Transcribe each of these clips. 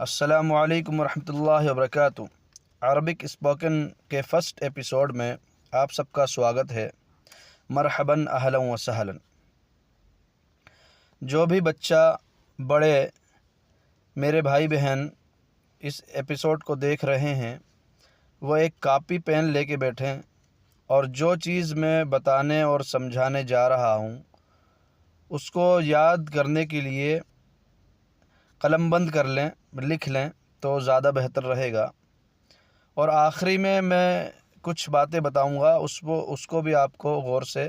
السلام علیکم ورحمۃ اللہ وبرکاتہ۔ عربک اسپوکن کے فرسٹ ایپیسوڈ میں آپ سب کا سواگت ہے۔ مرحباً، اہلاً و سہلاً۔ جو بھی بچہ بڑے میرے بھائی بہن اس ایپیسوڈ کو دیکھ رہے ہیں وہ ایک کاپی پین لے کے بیٹھیں اور جو چیز میں بتانے اور سمجھانے جا رہا ہوں اس کو یاد کرنے کے لیے قلم بند کر لیں، لکھ لیں تو زیادہ بہتر رہے گا۔ اور آخری میں کچھ باتیں بتاؤں گا، اس کو بھی آپ کو غور سے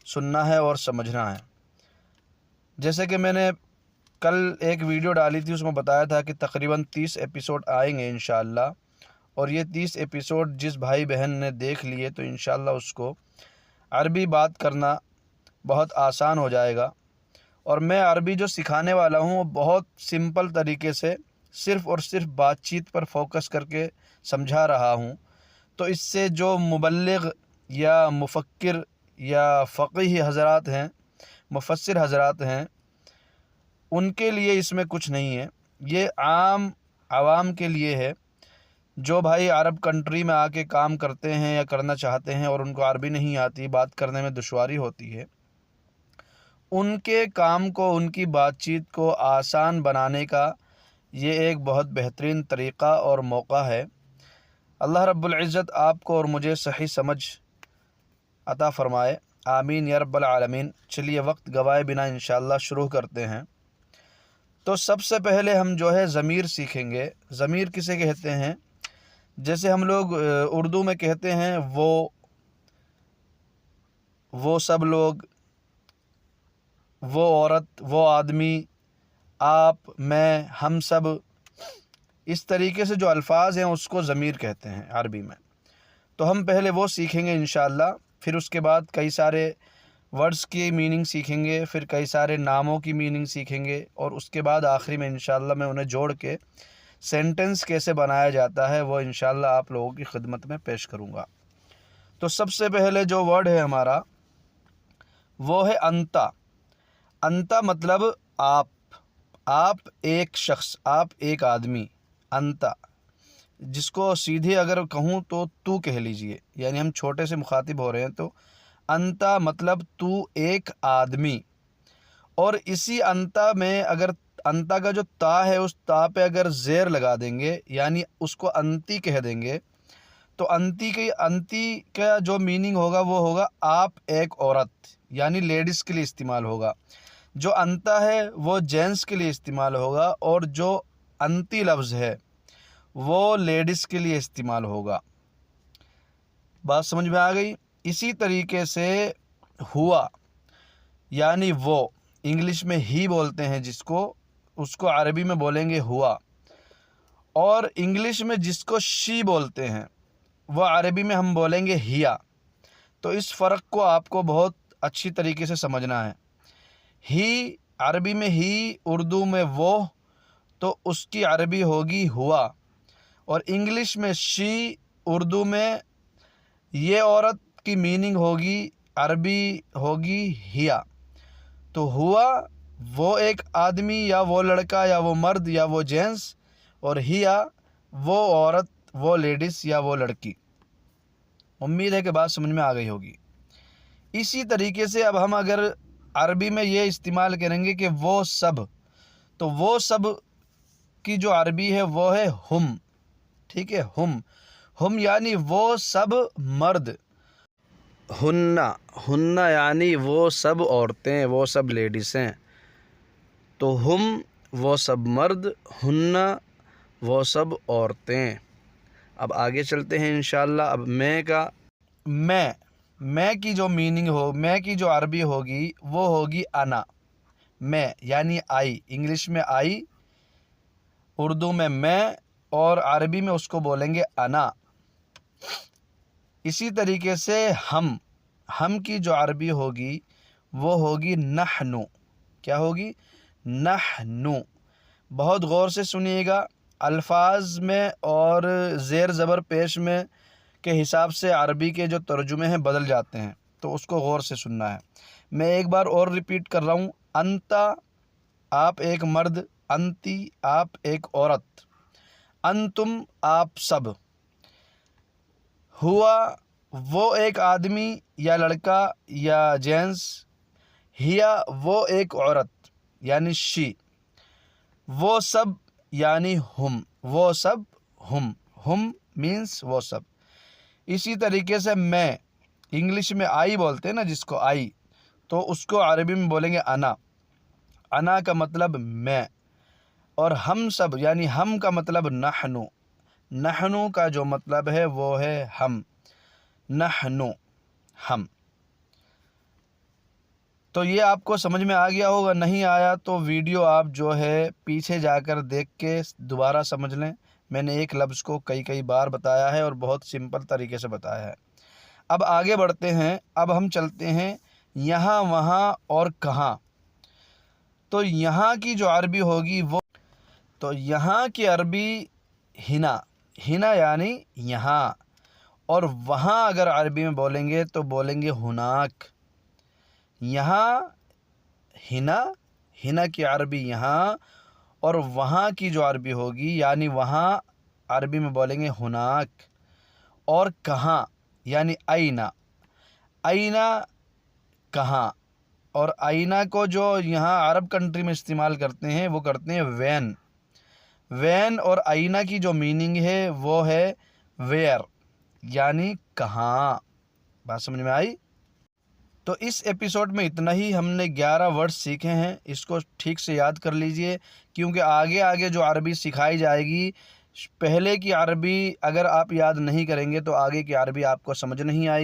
سننا ہے اور سمجھنا ہے۔ جیسے کہ میں نے کل ایک ویڈیو ڈالی تھی، اس میں بتایا تھا کہ تقریباً 30 ایپیسوڈ آئیں گے انشاءاللہ، اور یہ 30 ایپیسوڈ جس بھائی بہن نے دیکھ لیے تو انشاءاللہ اس کو عربی بات کرنا بہت آسان ہو جائے گا۔ اور میں عربی جو سکھانے والا ہوں وہ بہت سمپل طریقے سے صرف اور صرف بات چیت پر فوکس کر کے سمجھا رہا ہوں، تو اس سے جو مبلغ یا مفکر یا فقیہ حضرات ہیں، مفسر حضرات ہیں، ان کے لیے اس میں کچھ نہیں ہے۔ یہ عام عوام کے لیے ہے جو بھائی عرب کنٹری میں آ کے کام کرتے ہیں یا کرنا چاہتے ہیں اور ان کو عربی نہیں آتی، بات کرنے میں دشواری ہوتی ہے، ان کے کام کو، ان کی بات چیت کو آسان بنانے کا یہ ایک بہت بہترین طریقہ اور موقع ہے۔ اللہ رب العزت آپ کو اور مجھے صحیح سمجھ عطا فرمائے، آمین یا رب العالمین۔ چلیے وقت گوائے بنا انشاءاللہ شروع کرتے ہیں۔ تو سب سے پہلے ہم جو ہے ضمیر سیکھیں گے۔ ضمیر کسے کہتے ہیں؟ جیسے ہم لوگ اردو میں کہتے ہیں وہ سب لوگ، وہ عورت، وہ آدمی، آپ، میں، ہم سب، اس طریقے سے جو الفاظ ہیں اس کو ضمیر کہتے ہیں عربی میں۔ تو ہم پہلے وہ سیکھیں گے انشاءاللہ، پھر اس کے بعد کئی سارے ورڈز کی میننگ سیکھیں گے، پھر کئی سارے ناموں کی میننگ سیکھیں گے، اور اس کے بعد آخری میں انشاءاللہ میں انہیں جوڑ کے سینٹنس کیسے بنایا جاتا ہے وہ انشاءاللہ آپ لوگوں کی خدمت میں پیش کروں گا۔ تو سب سے پہلے جو ورڈ ہے ہمارا وہ ہے انتا۔ انتا مطلب آپ ایک شخص، آپ ایک آدمی۔ انتا، جس کو سیدھے اگر کہوں تو کہہ لیجئے، یعنی ہم چھوٹے سے مخاطب ہو رہے ہیں تو انتا مطلب تو ایک آدمی۔ اور اسی انتا میں اگر انتا کا جو تا ہے اس تا پہ اگر زیر لگا دیں گے، یعنی اس کو انتی کہہ دیں گے، تو انتی کا جو میننگ ہوگا وہ ہوگا آپ ایک عورت، یعنی لیڈیز کے لیے استعمال ہوگا۔ جو انتا ہے وہ جینٹس کے لیے استعمال ہوگا، اور جو انتی لفظ ہے وہ لیڈیز کے لیے استعمال ہوگا۔ بات سمجھ میں آ گئی؟ اسی طریقے سے ہوا، یعنی وہ، انگلش میں ہی بولتے ہیں جس کو، اس کو عربی میں بولیں گے ہوا۔ اور انگلش میں جس کو شی بولتے ہیں وہ عربی میں ہم بولیں گے ہیا۔ تو اس فرق کو آپ کو بہت اچھی طریقے سے سمجھنا ہے۔ ہی عربی میں ہی، اردو میں وہ، تو اس کی عربی ہوگی ہوا۔ اور انگلش میں شی، اردو میں یہ عورت کی میننگ ہوگی، عربی ہوگی ہیا۔ تو ہوا وہ ایک آدمی یا وہ لڑکا یا وہ مرد یا وہ جینس، اور ہیا وہ عورت، وہ لیڈیز یا وہ لڑکی۔ امید ہے کہ بات سمجھ میں آ گئی ہوگی۔ اسی طریقے سے اب ہم اگر عربی میں یہ استعمال کریں گے کہ وہ سب، تو وہ سب کی جو عربی ہے وہ ہے ہم۔ ٹھیک ہے، ہم یعنی وہ سب مرد۔ ہن یعنی وہ سب عورتیں، وہ سب لیڈیزیں۔ تو ہم وہ سب مرد، ہن وہ سب عورتیں۔ اب آگے چلتے ہیں انشاءاللہ۔ اب میں کی جو میننگ میں کی جو عربی ہوگی وہ ہوگی انا۔ میں یعنی آئی، انگلش میں آئی، اردو میں، اور عربی میں اس کو بولیں گے انا۔ اسی طریقے سے ہم کی جو عربی ہوگی وہ ہوگی نحنو۔ کیا ہوگی؟ نحنو۔ بہت غور سے سنیے گا، الفاظ میں اور زیر زبر پیش میں کے حساب سے عربی کے جو ترجمے ہیں بدل جاتے ہیں، تو اس کو غور سے سننا ہے۔ میں ایک بار اور ریپیٹ کر رہا ہوں، انتا آپ ایک مرد، انتی آپ ایک عورت، انتم آپ سب، ہوا وہ ایک آدمی یا لڑکا یا جینس، ہیا وہ ایک عورت یعنی شی، وہ سب یعنی ہم، وہ سب ہم مینس وہ سب۔ اسی طریقے سے میں، انگلش میں آئی بولتے ہیں نا جس کو آئی، تو اس کو عربی میں بولیں گے انا۔ انا کا مطلب میں، اور ہم سب یعنی ہم کا مطلب نحنو۔ نحنو کا جو مطلب ہے وہ ہے ہم، نحنو ہم۔ تو یہ آپ کو سمجھ میں آ گیا ہوگا، نہیں آیا تو ویڈیو آپ جو ہے پیچھے جا کر دیکھ کے دوبارہ سمجھ لیں۔ میں نے ایک لفظ کو کئی بار بتایا ہے اور بہت سمپل طریقے سے بتایا ہے۔ اب آگے بڑھتے ہیں، اب ہم چلتے ہیں یہاں، وہاں اور کہاں۔ تو یہاں کی جو عربی ہوگی وہ، تو یہاں کی عربی ہنا، ہنا یعنی یہاں، اور وہاں اگر عربی میں بولیں گے تو بولیں گے ہناک۔ یہاں ہنا، ہنا کی عربی یہاں، اور وہاں کی جو عربی ہوگی یعنی وہاں، عربی میں بولیں گے ہناک۔ اور کہاں یعنی اینا، اینا کہاں۔ اور اینا کو جو یہاں عرب کنٹری میں استعمال کرتے ہیں وہ کرتے ہیں وین۔ وین اور اینا کی جو میننگ ہے وہ ہے ویئر یعنی کہاں۔ بات سمجھ میں آئی؟ تو اس ایپیسوڈ میں اتنا ہی، ہم نے 11 ورڈز سیکھے ہیں، اس کو ٹھیک سے یاد کر لیجئے، کیونکہ آگے جو عربی سکھائی جائے گی، پہلے کی عربی اگر آپ یاد نہیں کریں گے تو آگے کی عربی آپ کو سمجھ نہیں آئے گی۔